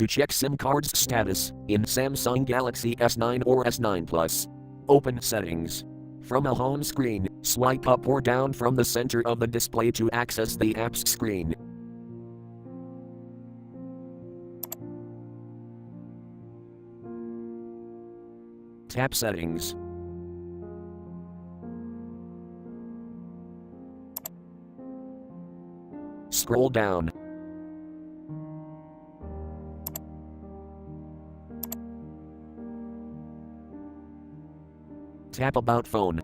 To check SIM card's status in Samsung Galaxy S9 or S9 Plus, open Settings. From a home screen, swipe up or down from the center of the display to access the apps screen. Tap Settings. Scroll down. Tap About Phone.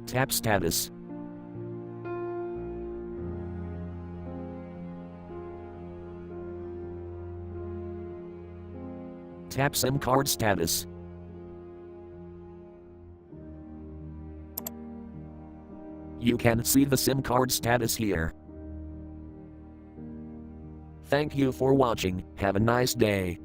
Tap Status. Tap SIM card status. You can see the SIM card status here. Thank you for watching. Have a nice day.